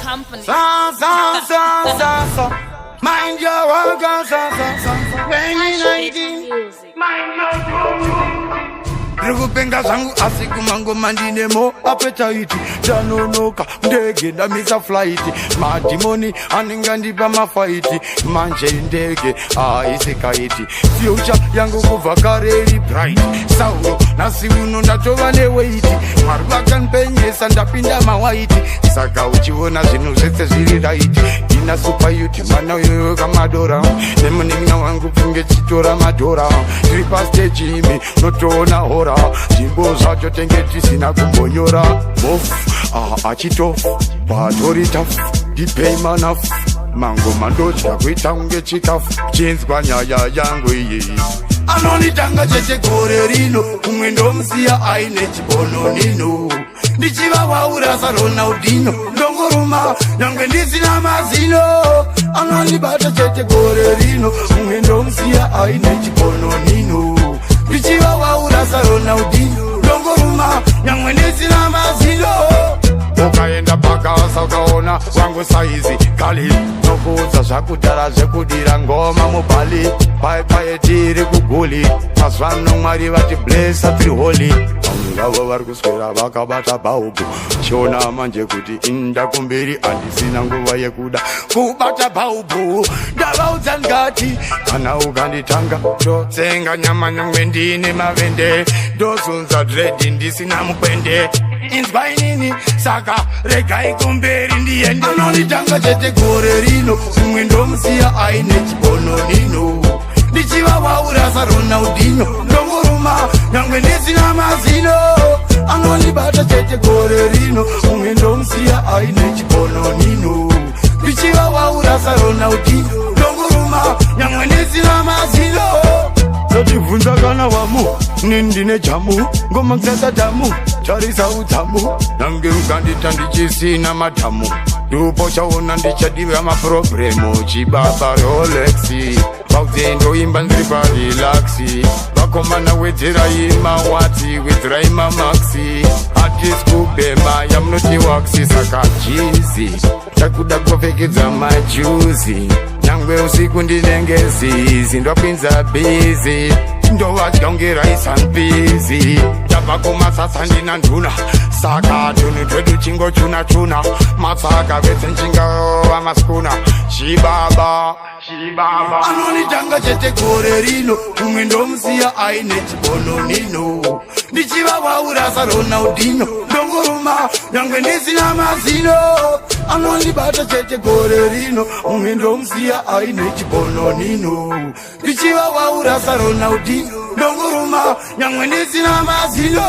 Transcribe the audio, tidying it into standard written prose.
company. Mind your work, when you mind your Rubenga zangu asiku mango mandine mo appetite Janonoka ndege na misa flight Madimoni aninga ndipa mafaiti Manje ndege isekaiti Future yangu kuvakareli bright Sauro nasi uno natova ne weight Marwaka npenyesa ndapinda mawaiti Saka uchiwona zinu zete ziri right Ina super yuti mana yoyo kamadora Nemunina wangu punge chitora madora Tripa stage imi notona hora Jimbo zacho tengeti sina kumbonyora Mof, achitof, batori taf Dipei manaf, mango mandochi Akwita unge chikaf, jeans kwa nyaya yangu iye Anoni tanga cheche kore rino Umwendo msia aine chibono nino Ndichiva waura sarona udino Ndongoruma, nyange ndisina mazino Anoni bata cheche kore rino Umwendo msia aine chibono nino Ndichiva waura sarona udino Ndongoruma, nyange ndisina mazino Ukaenda pakasa ukaona wangu saizi kali Nokuza zvakudara zvekudira ngoma mubali Pai tiri kuguli Mazvano mwari vati blessa tiri holy Ngavo vari kuswera vakabata baubu Chiona manje kuti inda kumberi Andisina nguva yekuda kubata baubu Ndavaudza ngati kana ukanditanga Ndotsenga nyama nyangwe ndine mavende Ndozunza dread ndisina mukwende Inzwai nini saka regai kumberi ndiende Anonitanga chete gore rino Umwe ndomusiya aine chibono nino Ndichiva waura sarona udino Ndongoruma nyangwe ndisina mazino Anonibata chete gore rino Umwe ndomusiya aine chibono nino Ndichiva waura sarona udino Ndongoruma nyangwe ndisina mazino Zotivunza kana wamu Nindine jamu Ngoma ksasa damu Charisa utamu Nange mkandita ndichisina matamu Dupo chaona ndichadiva maproblemo Chibaba Rolexi Bauzendo imba ndripa relaxi Vakomana wedzera ima wati Wedzera ima maxi Atisku bema yamunoti waxi Saka jizi Takuda kofekedza majuzi Nyangwe usiku ndinengezizi Ndwapinza busy Ndovadya ungeraisa mbizi Tabva kumasasa ndina nduna Saka tunhu twedu chingo chuna chuna Matsaka vetse nchinga vamaskuna Chibaba Anonitanga chete gore rino Umwe ndomusiya aine chibono nino Ndichiva waura sarona udino Ndongoruma nyangwe ndisina mazino Anonibata chete gore rino Umwe ndomusiya aine chibono nino Ndichiva waura sarona udino Ndongoruma nyangwe ndisina mazino